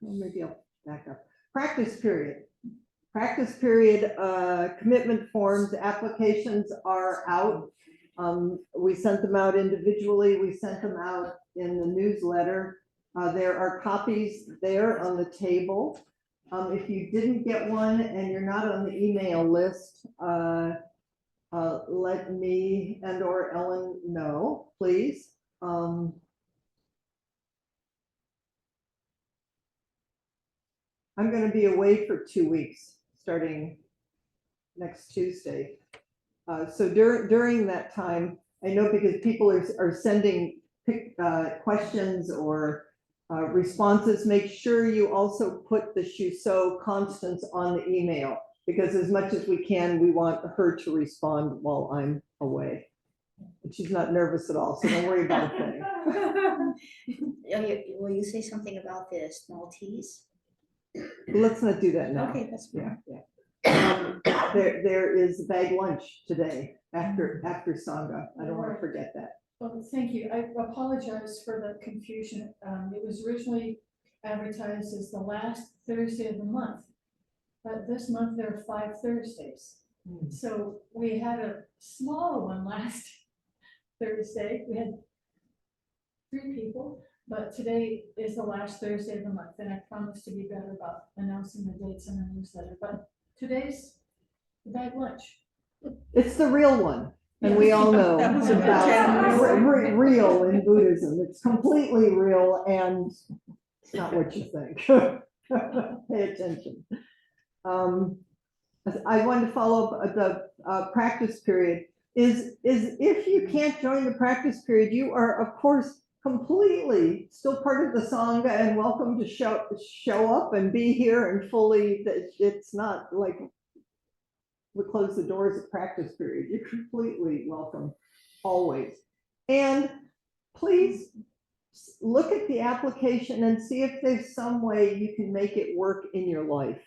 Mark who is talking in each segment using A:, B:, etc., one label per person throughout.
A: maybe I'll back up. Practice period. Practice period commitment forms, applications are out. We sent them out individually. We sent them out in the newsletter. There are copies there on the table. If you didn't get one and you're not on the email list, let me and or Ellen know, please. I'm going to be away for 2 weeks, starting next Tuesday. So during that time, I know because people are sending questions or responses, make sure you also put the Chusseau Constance on the email, because as much as we can, we want her to respond while I'm away. And she's not nervous at all, so don't worry about a thing.
B: Will you say something about the small teas?
A: Let's not do that now.
B: Okay, that's fine.
A: Yeah. There is bag lunch today after Sangha. I don't want to forget that.
C: Well, thank you. I apologize for the confusion. It was originally advertised as the last Thursday of the month, but this month there are 5 Thursdays. So we had a smaller one last Thursday. We had 3 people, but today is the last Thursday of the month, and I promise to be better about announcing the dates in the newsletter. But today's the bag lunch.
A: It's the real one. And we all know
B: That was
A: about real in Buddhism. It's completely real, and it's not what you think. Pay attention. I wanted to follow up at the practice period. Is if you can't join the practice period, you are of course completely still part of the Sangha and welcome to show up and be here and fully. It's not like we close the doors at practice period. You're completely welcome, always. And please look at the application and see if there's some way you can make it work in your life,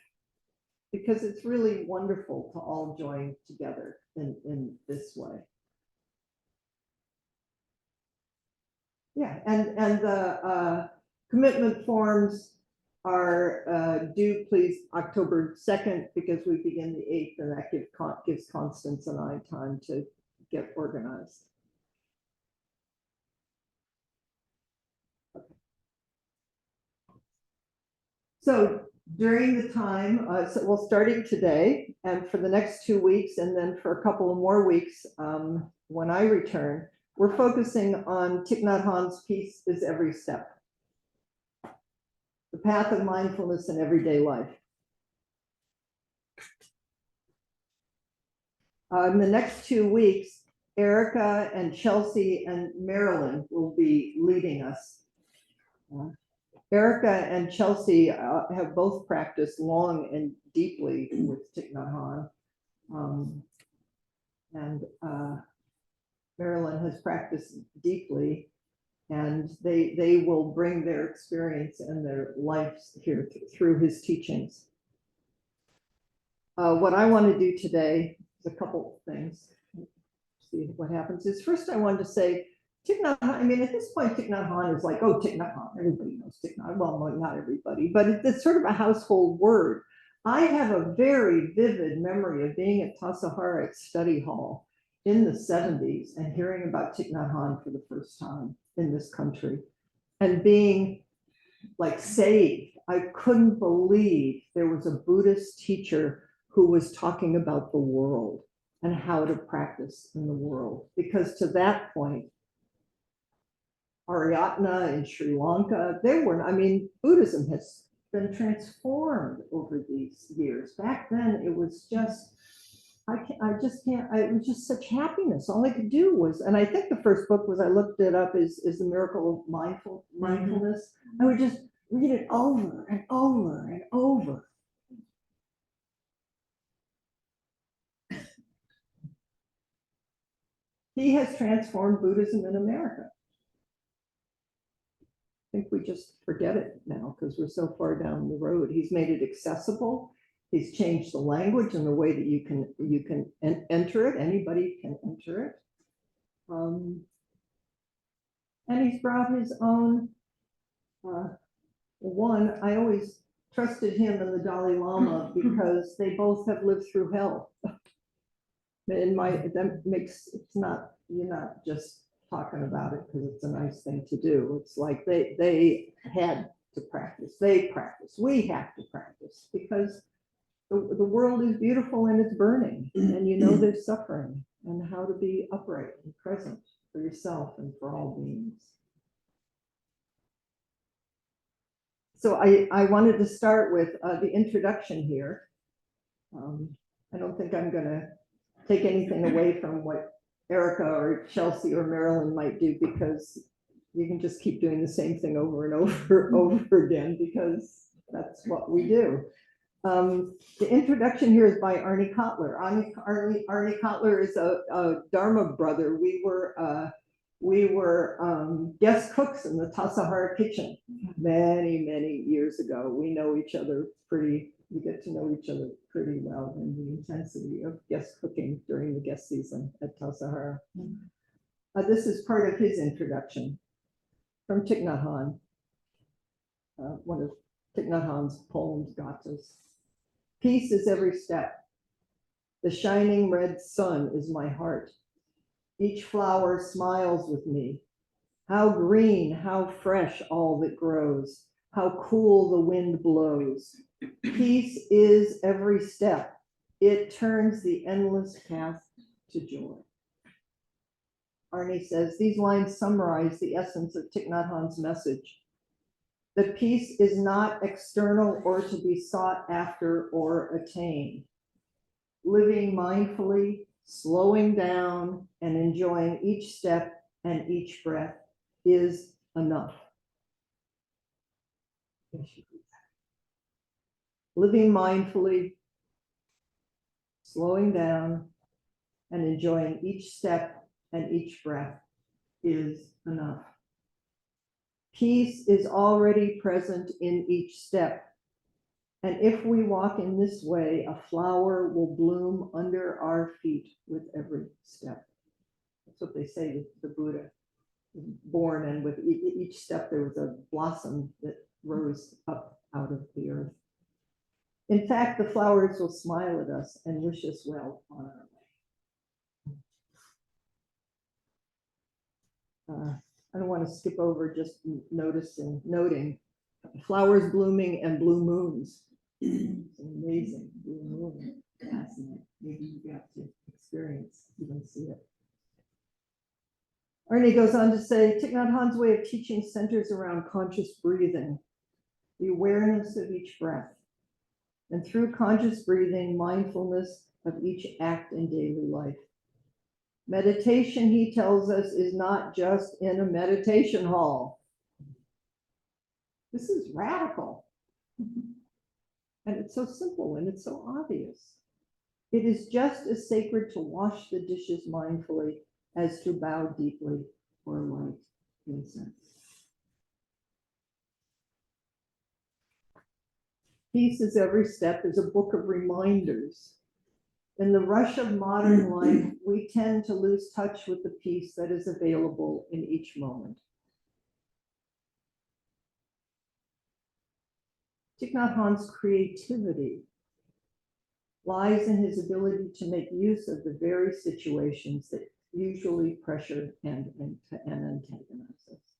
A: because it's really wonderful to all join together in this way. Yeah, and the commitment forms are due, please, October 2nd, because we begin the 8th, and that gives Constance and I time to get organized. Okay. So during the time, starting today and for the next 2 weeks, and then for a couple of more weeks when I return, we're focusing on Thich Nhat Hanh's Peace is Every Step. The path of mindfulness in everyday life. In the next 2 weeks, Erica and Chelsea and Marilyn will be leading us. Erica and Chelsea have both practiced long and deeply with Thich Nhat Hanh. And Marilyn has practiced deeply, and they will bring their experience and their lives here through his teachings. What I want to do today is a couple of things. See what happens. Is first I wanted to say Thich Nhat Hanh. I mean, at this point, Thich Nhat Hanh is like, oh, Thich Nhat Hanh. Everybody knows Thich Nhat Hanh. Well, not everybody, but it's sort of a household word. I have a very vivid memory of being at Tassajara Harrick Study Hall in the 70s and hearing about Thich Nhat Hanh for the first time in this country and being like saved. I couldn't believe there was a Buddhist teacher who was talking about the world and how to practice in the world. Because to that point, Ariadna in Sri Lanka, Buddhism has been transformed over these years. Back then, it was just, it was just such happiness. All I could do was, and I think the first book I looked it up, is The Miracle of Mindfulness. I would just read it over and over and over. He has transformed Buddhism in America. I think we just forget it now because we're so far down the road. He's made it accessible. He's changed the language and the way that you can enter it. Anybody can enter it. And he's brought his own One, I always trusted him and the Dalai Lama because they both have lived through hell. That makes, it's not, you're not just talking about it because it's a nice thing to do. It's like they had to practice, we have to practice because the world is beautiful and it's burning and there's suffering and how to be upright and present for yourself and for all beings. So I wanted to start with the introduction here. I don't think I'm going to take anything away from what Erica or Chelsea or Marilyn might do because you can just keep doing the same thing over and over again because that's what we do. The introduction here is by Arnie Kotler. Arnie Kotler is a Dharma brother. We were guest cooks in the Tassajara kitchen many years ago. We know each other we get to know each other pretty well in the intensity of guest cooking during the guest season at Tassajara. This is part of his introduction from Thich Nhat Hanh, one of Thich Nhat Hanh's poems, gathas. Peace is every step. The shining red sun is my heart. Each flower smiles with me. How green, how fresh all that grows. How cool the wind blows. Peace is every step. It turns the endless path to joy. Arnie says, these lines summarize the essence of Thich Nhat Hanh's message. That peace is not external or to be sought after or attained. Living mindfully, slowing down, and enjoying each step and each breath is enough. Living mindfully, slowing down, and enjoying each step and each breath is enough. Peace is already present in each step. And if we walk in this way, a flower will bloom under our feet with every step. That's what they say the Buddha was born, and with each step there was a blossom that rose up out of the earth. In fact, the flowers will smile at us and wish us well on our way. I don't want to skip over just noting flowers blooming and blue moons. It's amazing, blue moon, fascinating. Maybe you got to experience, you can see it. Arnie goes on to say, Thich Nhat Hanh's way of teaching centers around conscious breathing, the awareness of each breath, and through conscious breathing, mindfulness of each act in daily life. Meditation, he tells us, is not just in a meditation hall. This is radical. And it's so simple and it's so obvious. It is just as sacred to wash the dishes mindfully as to bow deeply or light incense. Peace is every step is a book of reminders. In the rush of modern life, we tend to lose touch with the peace that is available in each moment. Thich Nhat Hanh's creativity lies in his ability to make use of the very situations that usually pressure and antagonize us.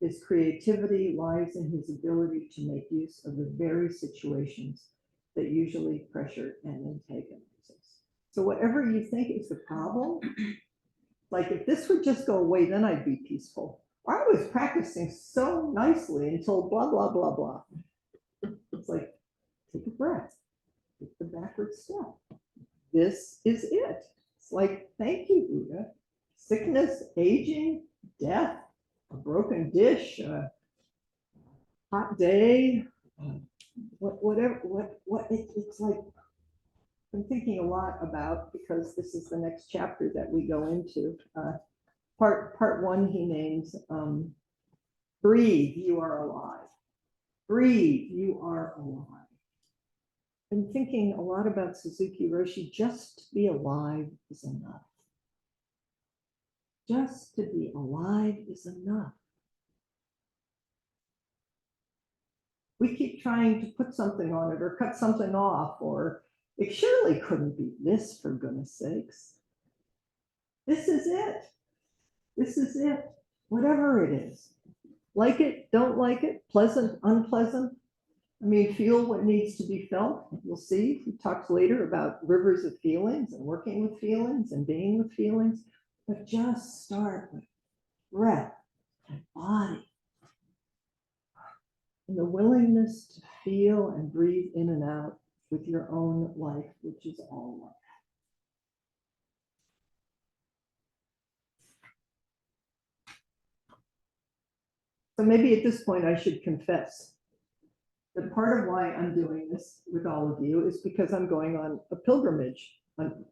A: His creativity lies in his ability to make use of the very situations that usually pressure and antagonize us. So whatever you think is the problem, like if this would just go away, then I'd be peaceful. I was practicing so nicely until blah, blah, blah, blah. It's like, take a breath, take the backward step. This is it. It's like, thank you, Buddha. Sickness, aging, death, a broken dish, a hot day, it's like, I'm thinking a lot about, because this is the next chapter that we go into. Part one, he names, breathe, you are alive. Breathe, you are alive. I'm thinking a lot about Suzuki Roshi. Just to be alive is enough. Just to be alive is enough. We keep trying to put something on it or cut something off, or it surely couldn't be this, for goodness sakes. This is it. This is it. Whatever it is. Like it, don't like it, pleasant, unpleasant. I mean, feel what needs to be felt. We'll see. He talks later about rivers of feelings and working with feelings and being with feelings. But just start with breath and body. And the willingness to feel and breathe in and out with your own life, which is all life. So maybe at this point I should confess that part of why I'm doing this with all of you is because I'm going on a pilgrimage on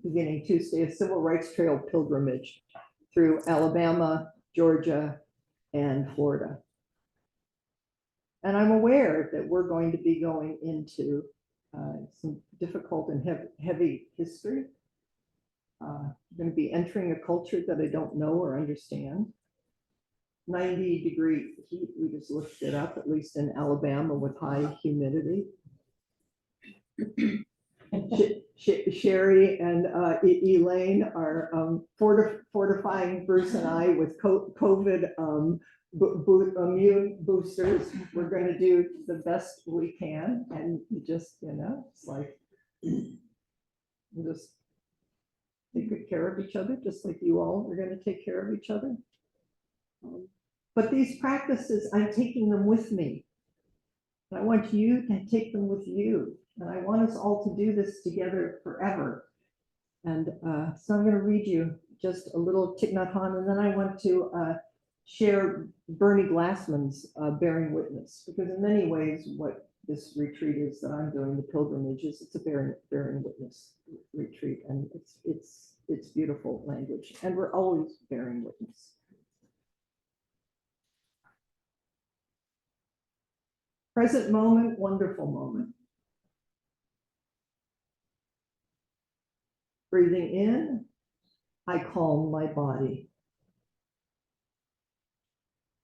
A: beginning Tuesday, a Civil Rights Trail pilgrimage through Alabama, Georgia, and Florida. And I'm aware that we're going to be going into some difficult and heavy history. I'm going to be entering a culture that I don't know or understand. 90-degree heat, we just looked it up, at least in Alabama with high humidity. Sherry and Elaine are fortifying Bruce and I with COVID immune boosters. We're going to do the best we can, and just, it's like, we'll just take good care of each other, just like you all are going to take care of each other. But these practices, I'm taking them with me. And I want you to take them with you. And I want us all to do this together forever. And so I'm going to read you just a little Thich Nhat Hanh, and then I want to share Bernie Glassman's Bearing Witness, because in many ways what this retreat is that I'm doing, the pilgrimage, is it's a bearing witness retreat, and it's beautiful language, and we're always bearing witness. Present moment, wonderful moment. Breathing in, I calm my body.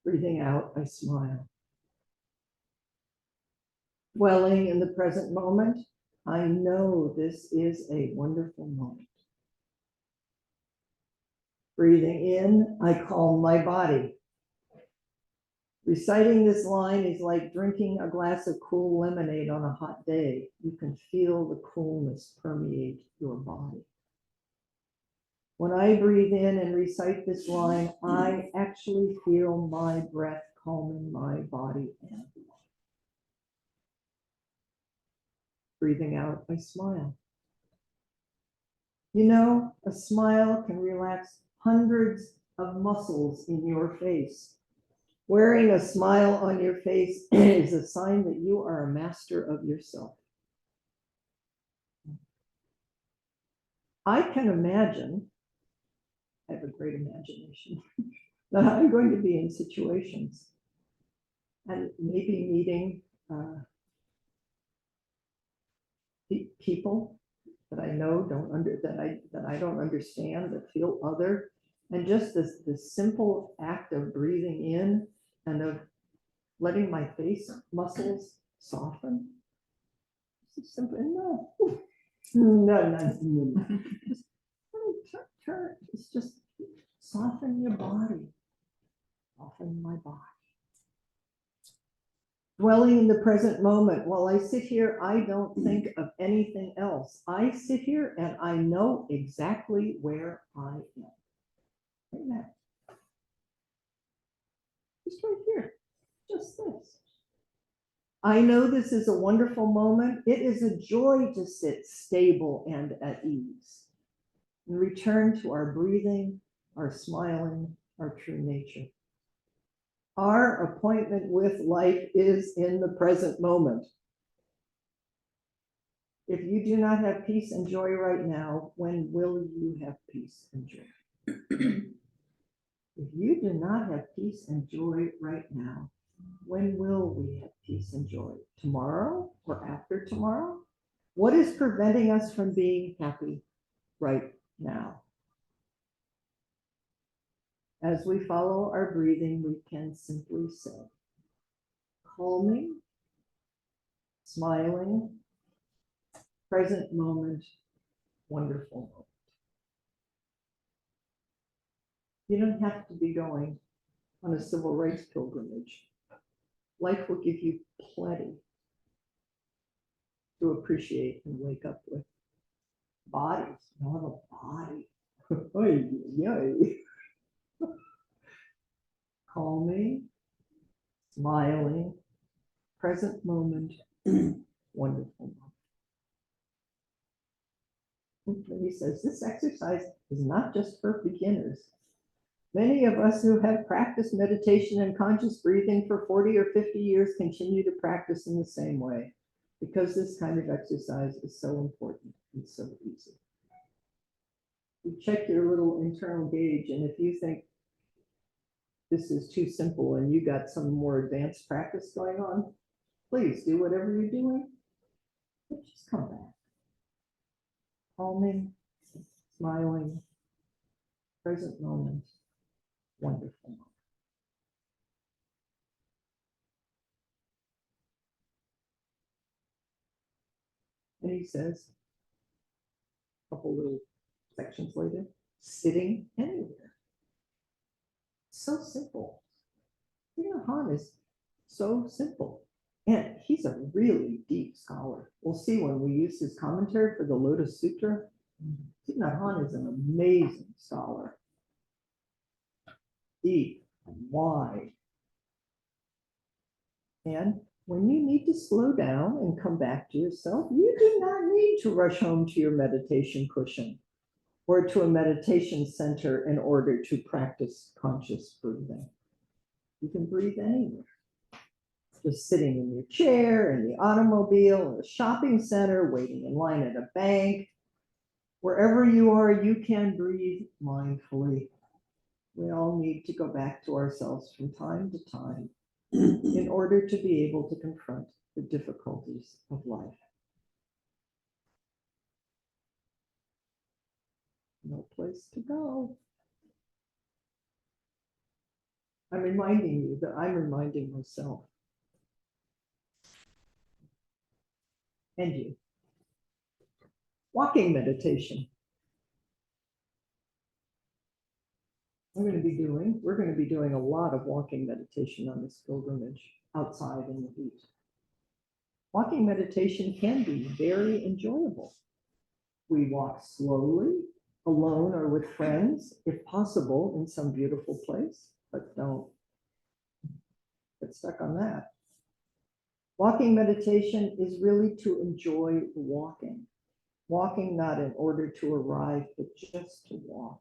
A: Breathing out, I smile. Dwelling in the present moment, I know this is a wonderful moment. Breathing in, I calm my body. Reciting this line is like drinking a glass of cool lemonade on a hot day. You can feel the coolness permeate your body. When I breathe in and recite this line, I actually feel my breath calming my body and mind. Breathing out, I smile. You know, a smile can relax hundreds of muscles in your face. Wearing a smile on your face is a sign that you are a master of yourself. I can imagine, I have a great imagination, that I'm going to be in situations and maybe meeting people that I know that I don't understand, that feel other, and just this simple act of breathing in and of letting my face muscles soften. It's simple. No. Just turn. It's just soften your body. Soften my body. Dwelling in the present moment. While I sit here, I don't think of anything else. I sit here and I know exactly where I am. Right now. Just right here. Just this. I know this is a wonderful moment. It is a joy to sit stable and at ease and return to our breathing, our smiling, our true nature. Our appointment with life is in the present moment. If you do not have peace and joy right now, when will you have peace and joy? If you do not have peace and joy right now, when will we have peace and joy? Tomorrow or after tomorrow? What is preventing us from being happy right now? As we follow our breathing, we can simply say, calming smiling, present moment, wonderful moment. You don't have to be going on a civil rights pilgrimage. Life will give you plenty to appreciate and wake up with. Bodies, you have a body. Oy, oy. Calming, smiling, present moment, wonderful moment. And he says, this exercise is not just for beginners. Many of us who have practiced meditation and conscious breathing for 40 or 50 years continue to practice in the same way because this kind of exercise is so important and so easy. You check your little internal gauge, and if you think this is too simple and you got some more advanced practice going on, please do whatever you're doing, but just come back. Calming, smiling, present moment, wonderful moment. And he says, a couple little sections later, sitting anywhere. So simple. Thich Nhat Hanh is so simple. And he's a really deep scholar. We'll see when we use his commentary for the Lotus Sutra. Thich Nhat Hanh is an amazing scholar. Deep and wide. And when you need to slow down and come back to yourself, you do not need to rush home to your meditation cushion or to a meditation center in order to practice conscious breathing. You can breathe anywhere. Just sitting in your chair, in the automobile, or a shopping center, waiting in line at a bank. Wherever you are, you can breathe mindfully. We all need to go back to ourselves from time to time in order to be able to confront the difficulties of life. No place to go. I'm reminding you that I'm reminding myself. And you. Walking meditation. We're going to be doing a lot of walking meditation on this pilgrimage outside in the heat. Walking meditation can be very enjoyable. We walk slowly, alone or with friends, if possible, in some beautiful place, but don't get stuck on that. Walking meditation is really to enjoy walking. Walking not in order to arrive, but just to walk.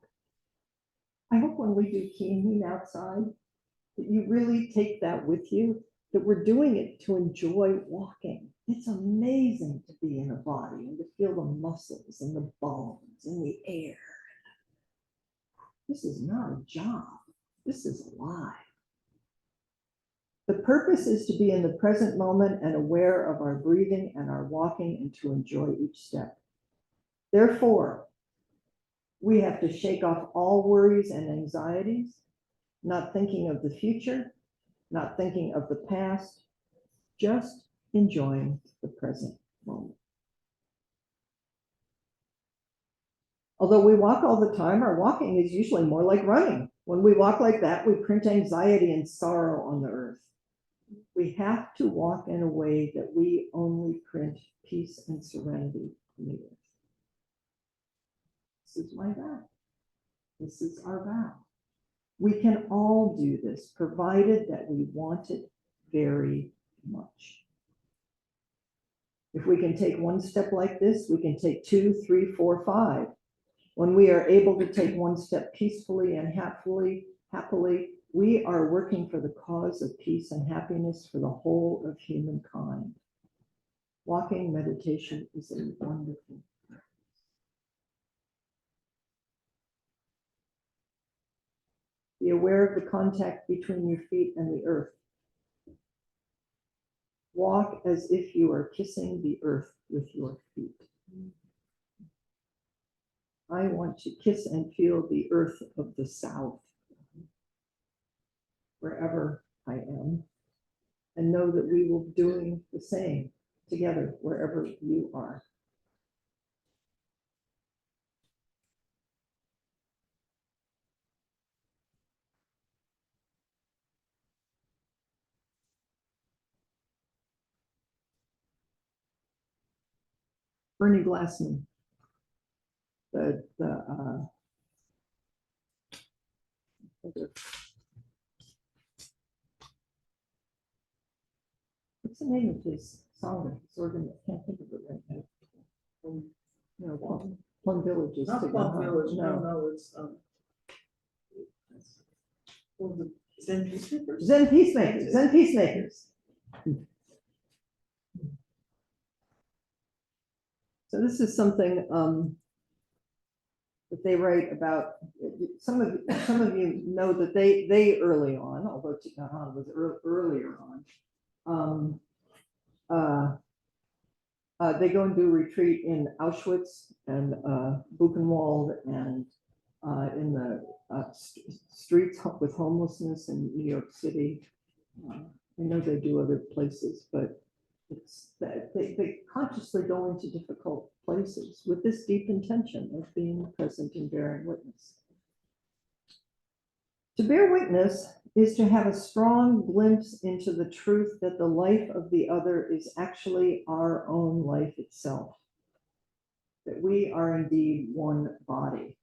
A: I hope when we do Keening outside, that you really take that with you, that we're doing it to enjoy walking. It's amazing to be in a body and to feel the muscles and the bones and the air. This is not a job. This is alive. The purpose is to be in the present moment and aware of our breathing and our walking and to enjoy each step. Therefore, we have to shake off all worries and anxieties, not thinking of the future, not thinking of the past, just enjoying the present moment. Although we walk all the time, our walking is usually more like running. When we walk like that, we print anxiety and sorrow on the earth. We have to walk in a way that we only print peace and serenity on the earth. This is my vow. This is our vow. We can all do this, provided that we want it very much. If we can take one step like this, we can take 2, 3, 4, 5. When we are able to take one step peacefully and happily, we are working for the cause of peace and happiness for the whole of humankind. Walking meditation is a wonderful practice. Be aware of the contact between your feet and the earth. Walk as if you are kissing the earth with your feet. I want to kiss and feel the earth of the South, wherever I am, and know that we will be doing the same together wherever you are. Bernie Glassman, what's the name of his song? His organ, I can't think of it right now. No, Plum Village is.
D: Not
A: Thich Nhat
D: Plum
A: Hanh.
D: Village, no,
A: No.
D: no, it's, what was it, Zen Peacemakers?
A: Zen Peacemakers, Zen Peacemakers. So this is something that they write about. Some of you know that they early on, although Thich Nhat Hanh was earlier on, they go and do retreat in Auschwitz and Buchenwald and in the streets with homelessness in New York City. I know they do other places, but it's that they consciously go into difficult places with this deep intention of being present and bearing witness. To bear witness is to have a strong glimpse into the truth that the life of the other is actually our own life itself, that we are indeed one body.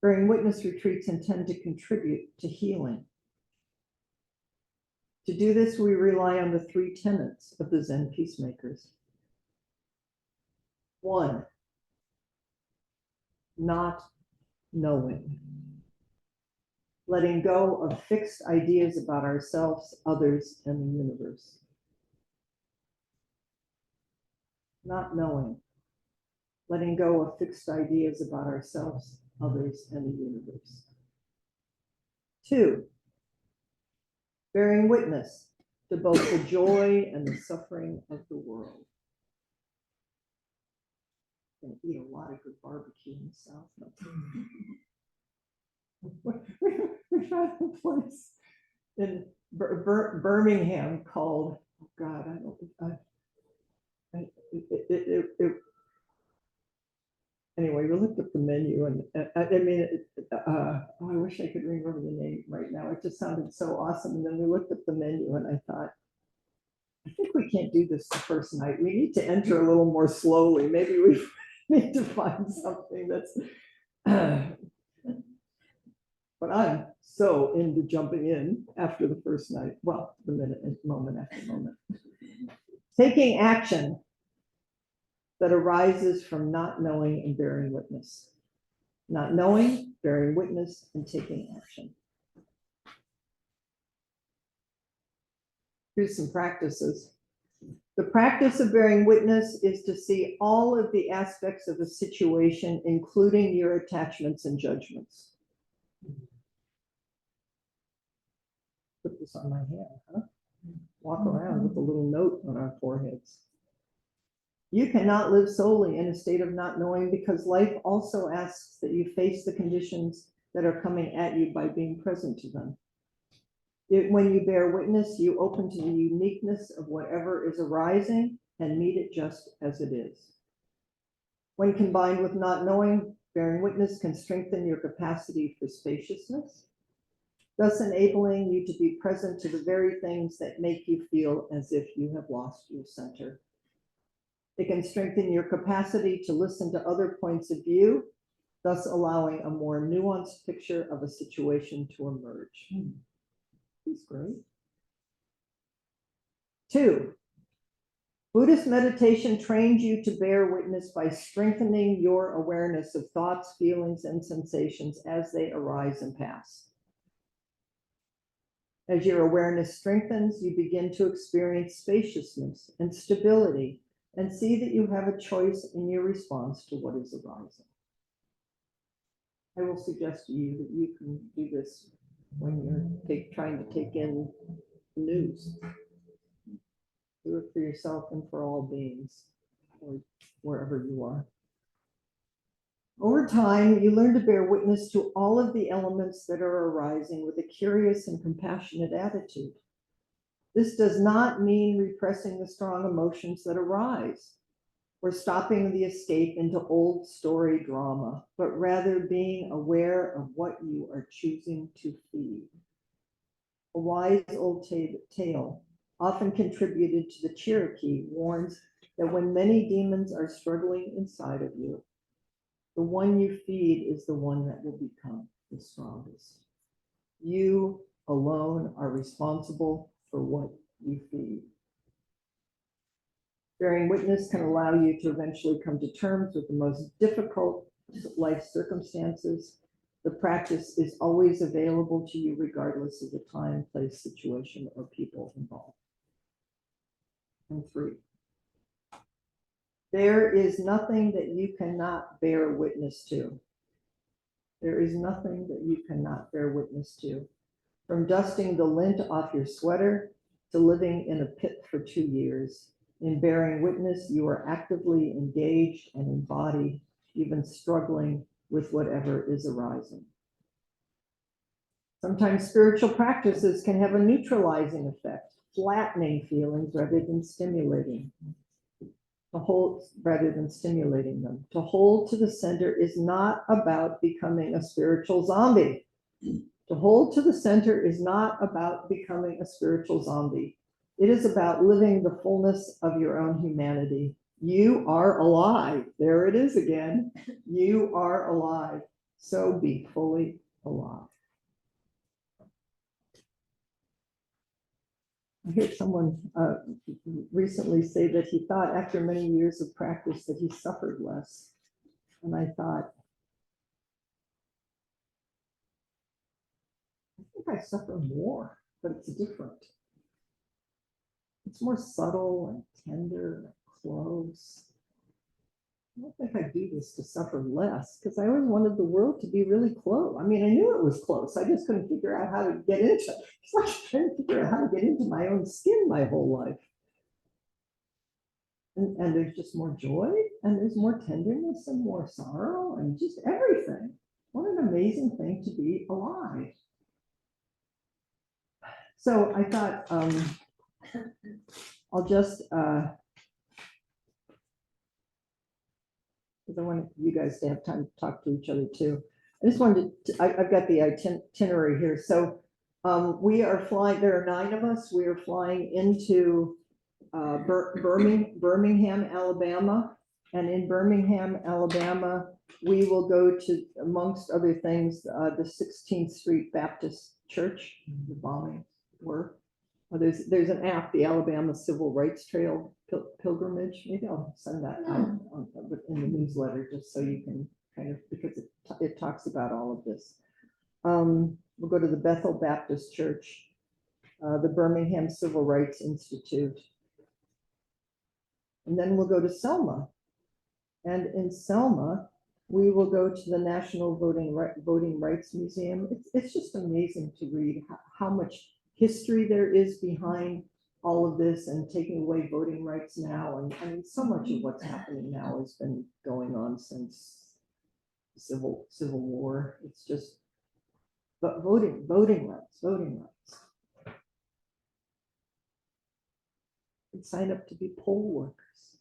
A: Bearing witness retreats intend to contribute to healing. To do this, we rely on the three tenets of the Zen Peacemakers. 1, not knowing. Letting go of fixed ideas about ourselves, others, and the universe. Not knowing. Letting go of fixed ideas about ourselves, others, and the universe. 2, bearing witness to both the joy and the suffering of the world. Gonna eat a lot of good barbecue in the South. We found a place in Birmingham called, oh God, I don't, anyway, we looked up the menu and I mean, I wish I could remember the name right now. It just sounded so awesome. And then we looked up the menu and I thought, I think we can't do this the first night. We need to enter a little more slowly. Maybe we need to find something that's, but I'm so into jumping in after the first night. Well, the moment after moment. Taking action that arises from not knowing and bearing witness. Not knowing, bearing witness, and taking action. Here's some practices. The practice of bearing witness is to see all of the aspects of a situation, including your attachments and judgments. Put this on my hand, huh? Walk around with a little note on our foreheads. You cannot live solely in a state of not knowing because life also asks that you face the conditions that are coming at you by being present to them. When you bear witness, you open to the uniqueness of whatever is arising and meet it just as it is. When combined with not knowing, bearing witness can strengthen your capacity for spaciousness, thus enabling you to be present to the very things that make you feel as if you have lost your center. It can strengthen your capacity to listen to other points of view, thus allowing a more nuanced picture of a situation to emerge. He's great. 2, Buddhist meditation trains you to bear witness by strengthening your awareness of thoughts, feelings, and sensations as they arise and pass. As your awareness strengthens, you begin to experience spaciousness and stability and see that you have a choice in your response to what is arising. I will suggest to you that you can do this when you're trying to take in the news. Do it for yourself and for all beings, or wherever you are. Over time, you learn to bear witness to all of the elements that are arising with a curious and compassionate attitude. This does not mean repressing the strong emotions that arise or stopping the escape into old story drama, but rather being aware of what you are choosing to feed. A wise old tale, often contributed to the Cherokee, warns that when many demons are struggling inside of you, the one you feed is the one that will become the strongest. You alone are responsible for what you feed. Bearing witness can allow you to eventually come to terms with the most difficult life circumstances. The practice is always available to you regardless of the time, place, situation, or people involved. And 3, there is nothing that you cannot bear witness to. There is nothing that you cannot bear witness to. From dusting the lint off your sweater to living in a pit for 2 years. In bearing witness, you are actively engaged and embodied, even struggling with whatever is arising. Sometimes spiritual practices can have a neutralizing effect, flattening feelings rather than stimulating. Rather than stimulating them. To hold to the center is not about becoming a spiritual zombie. To hold to the center is not about becoming a spiritual zombie. It is about living the fullness of your own humanity. You are alive. There it is again. You are alive. So be fully alive. I heard someone recently say that he thought after many years of practice that he suffered less. And I thought, I think I suffer more, but it's different. It's more subtle and tender and close. I don't think I do this to suffer less because I always wanted the world to be really close. I mean, I knew it was close. I just couldn't figure out how to get into it. It's like trying to figure out how to get into my own skin my whole life. And there's just more joy and there's more tenderness and more sorrow and just everything. What an amazing thing to be alive. So I thought I'll just because I want you guys to have time to talk to each other too. I just wanted to, I've got the itinerary here. So we are flying, there are 9 of us. We are flying into Birmingham, Alabama. And in Birmingham, Alabama, we will go to, amongst other things, the 16th Street Baptist Church, the bombings were. There's an app, the Alabama Civil Rights Trail Pilgrimage. Maybe I'll send that out in the newsletter just so you can kind of, because it talks about all of this. We'll go to the Bethel Baptist Church, the Birmingham Civil Rights Institute. And then we'll go to Selma. And in Selma, we will go to the National Voting Rights Museum. It's just amazing to read how much history there is behind all of this and taking away voting rights now. And I mean, so much of what's happening now has been going on since Civil War. It's just, but voting rights. You can sign up to be poll workers.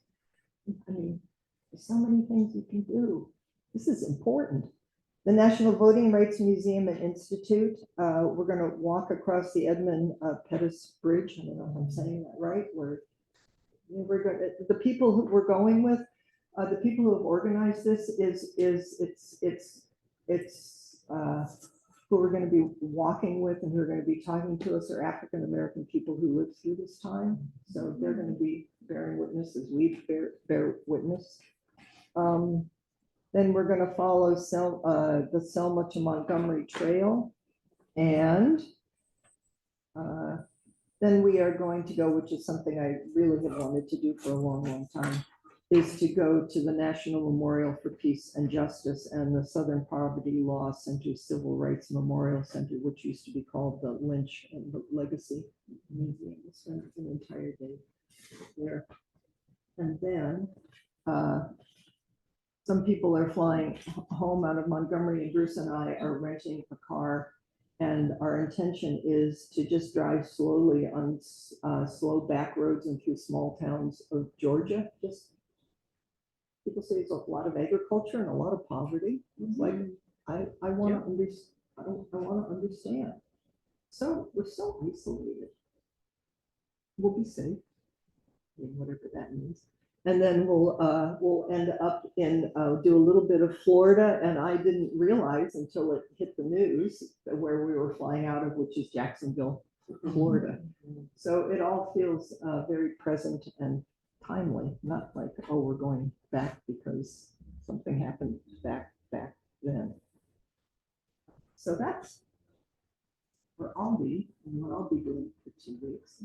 A: I mean, there's so many things you can do. This is important. The National Voting Rights Museum and Institute, we're going to walk across the Edmund Pettus Bridge. I don't know if I'm saying that right. We're going to, the people who we're going with, the people who have organized this who we're going to be walking with and who are going to be talking to us are African American people who lived through this time. So they're going to be bearing witness as we bear witness. Then we're going to follow the Selma to Montgomery Trail. And then we are going to go, which is something I really have wanted to do for a long time, is to go to the National Memorial for Peace and Justice and the Southern Poverty Law Center Civil Rights Memorial Center, which used to be called the Lynch and Legacy Museum. We'll spend an entire day there. And then some people are flying home out of Montgomery, and Bruce and I are renting a car. And our intention is to just drive slowly on slow back roads and through small towns of Georgia. Just people say there's a lot of agriculture and a lot of poverty. It's like I want to understand. I want to understand. So we're so isolated. We'll be safe, whatever that means. And then we'll end up in do a little bit of Florida, and I didn't realize until it hit the news that where we were flying out of, which is Jacksonville, Florida. So it all feels very present and timely, not like, oh, we're going back because something happened back then. So that's where I'll be and what I'll be doing for 2 weeks.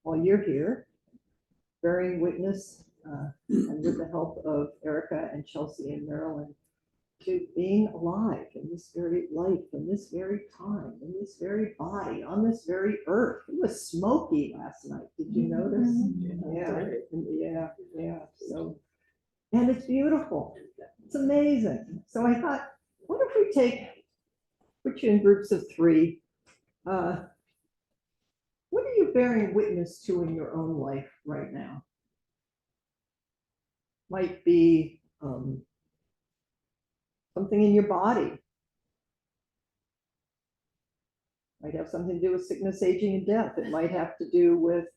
A: While you're here, bearing witness, and with the help of Erica and Chelsea and Marilyn, to being alive in this very life, in this very time, in this very body, on this very earth. It was smoky last night. Did you notice? Yeah. So, and it's beautiful. It's amazing. So I thought, what if we put you in groups of 3? What are you bearing witness to in your own life right now? Might be something in your body. Might have something to do with sickness, aging, and death. It might have to do with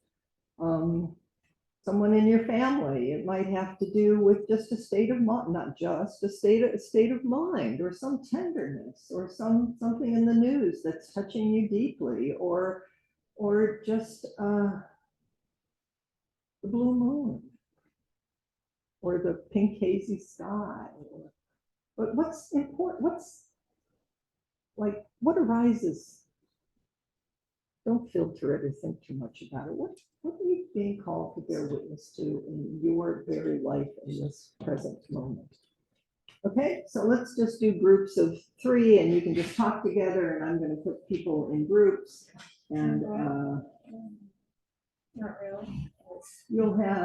A: someone in your family. It might have to do with just a state of mind, not just a state of mind, or some tenderness, or something in the news that's touching you deeply, or just the blue moon, or the pink hazy sky. But what's important? What arises? Don't filter it or think too much about it. What are you being called to bear witness to in your very life in this present moment? Okay, so let's just do groups of 3, and you can just talk together, and I'm going to put people in groups, and
C: Not really.
A: you'll have